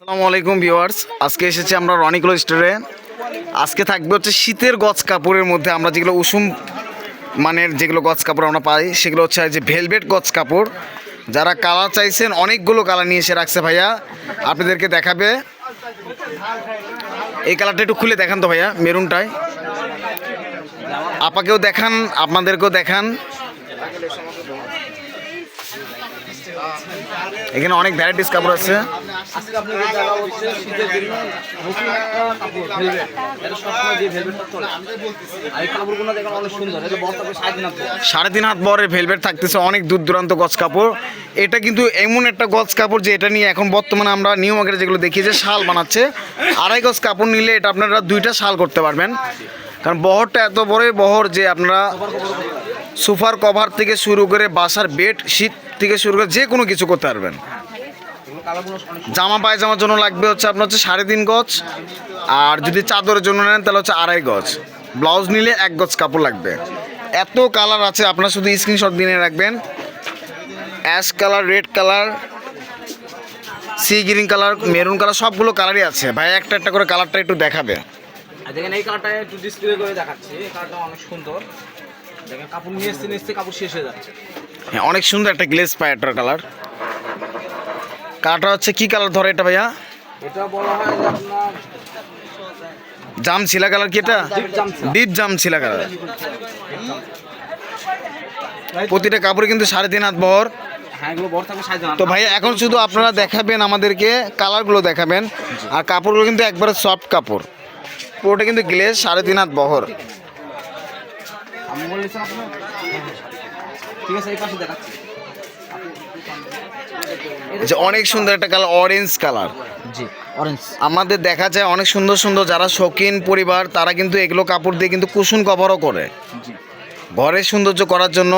আসসালামু আলাইকুম ভিউয়ার্স, আজকে এসেছি আমরা রনি ক্লথ স্টোরে। আজকে থাকবে হচ্ছে শীতের গজ কাপড়ের মধ্যে আমরা যেগুলো উষুম মানের যেগুলো গজ কাপড় আমরা পাই সেগুলো হচ্ছে যে ভেলভেট গজ কাপড়। যারা কালার চাইছেন অনেকগুলো কালার নিয়ে এসে রাখছে ভাইয়া, আপনাদেরকে দেখাবে। এই কালারটা একটু খুলে দেখান তো ভাইয়া, মেরুনটায় আপাকেও দেখান, আপনাদেরকেও দেখান। এখানে অনেক ভ্যারাইটিস কাপড় আছে। 3.5 হাত বরের ভেলভেট থাকতেছে, অনেক দূর দূরান্ত গজ কাপড়। এটা কিন্তু এমন একটা গজ কাপড় যে এটা নিয়ে এখন বর্তমানে আমরা নিউ মার্কেটে যেগুলো দেখি যে শাল বানাচ্ছে। 2.5 গজ কাপড় নিলে এটা আপনারা 2টা শাল করতে পারবেন, কারণ বহরটা এত বড় বহর যে আপনারা সোফার কভার থেকে শুরু করে বাসার বেড শীট থেকে শুরু করে যে কোনো কিছু করতে পারবেন। জামা পায়জামার জন্য লাগবে হচ্ছে আপনার হচ্ছে 3.5 গজ, আর যদি চাদরের জন্য নেন তাহলে হচ্ছে 2.5 গজ। ব্লাউজ নিলে 1 গজ কাপড় লাগবে। এত কালার আছে, আপনারা শুধু স্ক্রিনশট দিয়ে রাখবেন। Ash colour, red colour, sea green colour, maroon colour, সবগুলো কালারই আছে। ভাই একটা একটা করে কালারটা একটু দেখাবে। দেখেন এই কালারটা একটু ডিসপ্লে করে দেখাচ্ছি। এই কালারটা অনেক সুন্দর। দেখেন কাপড় নিয়ে এসে কাপড় শেষ হয়ে যাচ্ছে। হ্যাঁ, অনেক সুন্দর একটা গ্লেজ পায়াটার কালার। কালারটা হচ্ছে কি কালার ধরে এটা ভাইয়া? এটা বলা হয় যে আপনার জাম ছিলা কালার। কি এটা? ডিপ জাম ছিলা কালার। প্রতিটা কাপড়ে কিন্তু 3.5 হাত বহর। হ্যাঁ, এগুলো বড় থাকবে সাইজ। তো ভাইয়া এখন শুধু আপনারা দেখাবেন আমাদেরকে, কালারগুলো দেখাবেন। আর কাপড়গুলো কিন্তু একবারে সফট কাপড়, পুরোটা কিন্তু গ্লেজ, 3.5 হাত বহর। আমি বলেছিলাম আপনার, ঠিক আছে এই পাশে দেখাচ্ছি। যে অনেক সুন্দর একটা কালার, অরেঞ্জ কালার। জি, অরেঞ্জ। আমাদের দেখা যায় অনেক সুন্দর সুন্দর যারা শৌখিন পরিবার তারা কিন্তু এগুলো কাপড় দিয়ে কিন্তু কুশন কভারও করে। জি, ঘরের সৌন্দর্য করার জন্য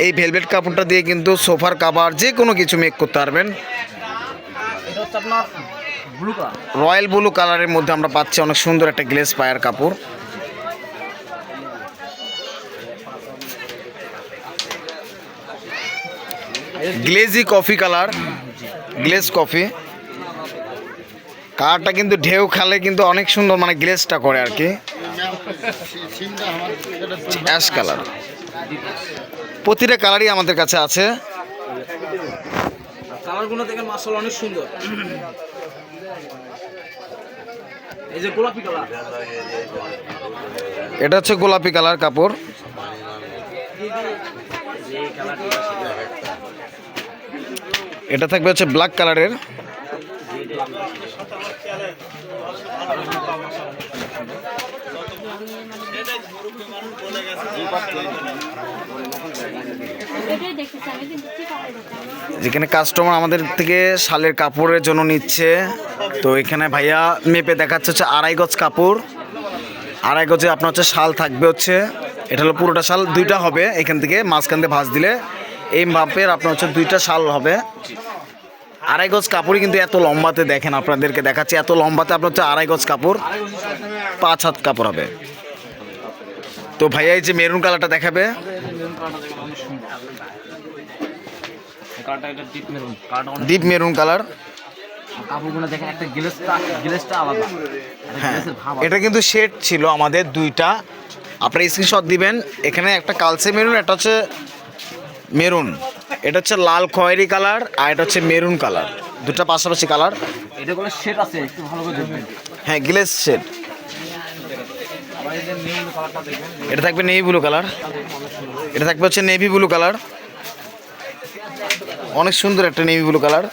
এই ভেলভেট কাপড়টা দিয়ে কিন্তু সোফার কাভার যে কোনো কিছু মেক করতে পারবেন। এটা হচ্ছে আপনার ব্লু কালার, রয়্যাল ব্লু কালারের মধ্যে আমরা পাচ্ছি অনেক সুন্দর একটা গ্লেজ পায়ার কাপড়। Glazy coffee colour, glaze coffee কালারটা কিন্তু ঢেউ খালে কিন্তু অনেক সুন্দর, মানে গ্লেজটা করে আর কি। অ্যাশ কালার, প্রতিটা কালারই আমাদের কাছে আছে। কালারগুলো দেখেন মাশাআল্লাহ অনেক সুন্দর। এই যে গোলাপি কালার, এটা হচ্ছে গোলাপি কালার কাপড়। এটা থাকবে হচ্ছে ব্ল্যাক কালারের। যেখানে কাস্টমার আমাদের থেকে শালের কাপড়ের জন্য নিচ্ছে, তো এখানে ভাইয়া মেপে দেখাচ্ছে হচ্ছে 2.5 গজ কাপড়। 2.5 গজে আপনার হচ্ছে শাল থাকবে হচ্ছে, এটা হলো পুরোটা শাল, 2টা হবে। এখান থেকে মাঝখান দিয়ে ভাঁজ দিলে এই মাপের আপনার হচ্ছে 2টা শাল হবে। 2.5 গজ কাপড়ই কিন্তু এত লম্বাতে, দেখেন আপনাদেরকে দেখাচ্ছি, এত লম্বাতে আপনার হচ্ছে 2.5 গজ কাপড়, 5 হাত কাপড় হবে। তো ভাইয়া এই যে মেরুন কালারটা দেখাবে। Deep maroon colour. কাপড়গুলো দেখেন একটা গ্লেজটা আলাদা। হ্যাঁ, এটা কিন্তু শেড ছিল আমাদের 2টা, আপনারা স্ক্রিনশট দিবেন। এখানে একটা কালচে মেরুন, এটা হচ্ছে মেরুন, এটা হচ্ছে লাল খয়েরি কালার, আর এটা হচ্ছে মেরুন কালার, 2টা পাশাপাশি কালার। এটা কোনো শেড আছে, একটু ভালো করে দেখবেন। হ্যাঁ, গ্লেজ শেড। এটা থাকবে নেভি ব্লু কালার। এটা থাকবে হচ্ছে নেভি ব্লু কালার, অনেক সুন্দর একটা navy blue colour.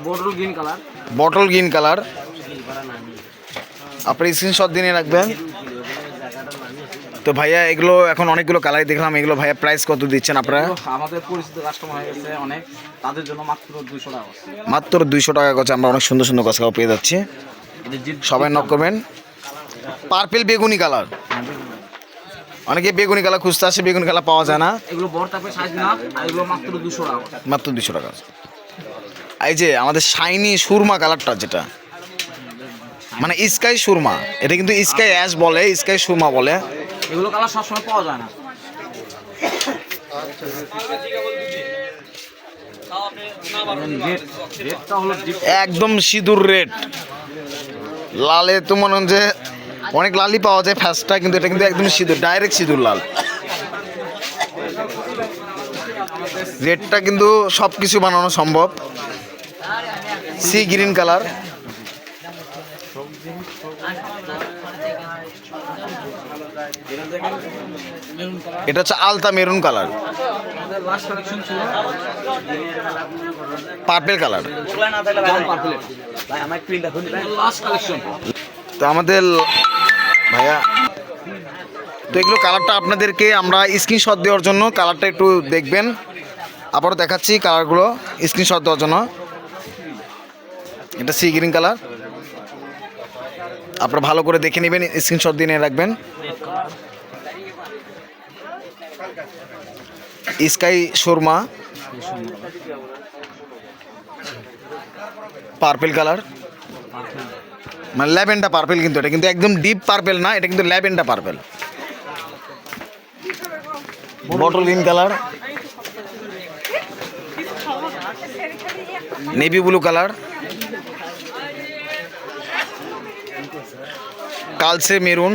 Bottle green colour, bottle green colour. আপনি স্ক্রিনশট দিয়ে রাখবেন। তো ভাইয়া এগুলো এখন অনেকগুলো কালার দেখলাম, এগুলো ভাইয়া প্রাইস কত দিচ্ছেন আপনারা? আমাদের পরিচিত কাস্টমার হয়ে গেছে অনেক, তাদের জন্য মাত্র 200 টাকা। মাত্র 200 টাকা গজ আমরা অনেক সুন্দর সুন্দর গজ কাপড় পেয়ে যাচ্ছি। সবাই নক করবেন। পার্পেল বেগুনি কালার, অনেকে বেগুনি কালার খুঁজতে আসে, বেগুনি কালার পাওয়া যায় না। এগুলো বড় থাকবে সাইজ না, আর এগুলো মাত্র 200 টাকা। মাত্র 200 টাকা। এই যে আমাদের শাইনি সুরমা কালারটা, যেটা মানে স্কাই সুরমা, এটা কিন্তু স্কাই অ্যাশ বলে, স্কাই সুরমা বলে। এগুলো কালার সবসময় পাওয়া যায় না। রেটটা হলো ডিপ। একদম সিঁদুর রেড, লালে তো মনে হয় যে অনেক লালই পাওয়া যায় ফার্স্টটা, কিন্তু এটা কিন্তু একদম সিঁদুর, ডাইরেক্ট সিঁদুর লাল। রেডটা কিন্তু সব কিছু বানানো সম্ভব। সি গ্রিন কালার, এটা হচ্ছে আলতা মেরুন কালার, আমাদের লাস্ট কালেকশন ছিল পার্পেল কালার। Last collection. তো আমাদের ভাইয়া, তো এগুলো কালারটা আপনাদেরকে আমরা স্ক্রিনশট দেওয়ার জন্য কালারটা একটু দেখবেন, আবারও দেখাচ্ছি কালারগুলো স্ক্রিনশট দেওয়ার জন্য। এটা সি গ্রিন কালার, আপনারা ভালো করে দেখে নেবেন, স্ক্রিনশট দিয়ে নিয়ে রাখবেন। স্কাই সুরমা, পার্পেল কালার, মানে ল্যাভেন্ডার পার্পেল, কিন্তু এটা কিন্তু একদম ডিপ পার্পেল না, এটা কিন্তু lavender purple. Bottle green colour, navy blue colour, কালচে মেরুন,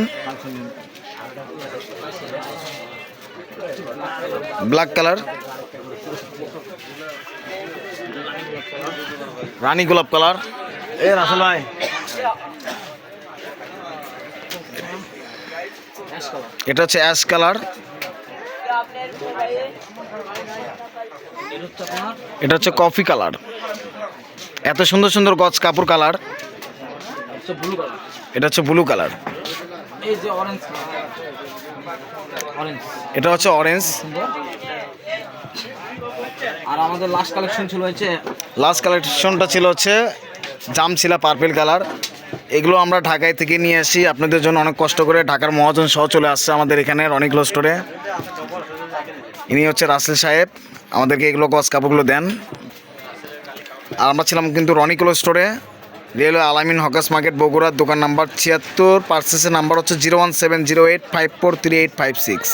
ব্ল্যাক কালার, রানী গোলাপ কালার, রাসেল ভাই এটা হচ্ছে অ্যাশ কালার, এটা হচ্ছে কফি কালার। এত সুন্দর সুন্দর গজ কাপড় কালার। ব্লু কালার, এটা হচ্ছে ব্লু কালার, এই যে অরেঞ্জ অরেঞ্জ এটা হচ্ছে অরেঞ্জ। আর আমাদের লাস্ট কালেকশন ছিল হচ্ছে লাস্ট কালেকশনটা ছিল হচ্ছে জামছিলা পার্পেল কালার। এগুলো আমরা ঢাকায় থেকে নিয়ে আসি আপনাদের জন্য, অনেক কষ্ট করে ঢাকার মহাজন সহ চলে আসছে আমাদের এখানে অনেকগুলো স্টোরে। ইনি হচ্ছে রাসেল সাহেব, আমাদেরকে এগুলো গজ কাপড়গুলো দেন। আর আমরা ছিলাম কিন্তু রনিকুলো স্টোরে, রেলওয়ে আলামিন হকাস মার্কেট বগুড়ার, দোকান নাম্বার 76, পার্সেসের নাম্বার হচ্ছে 01708543856।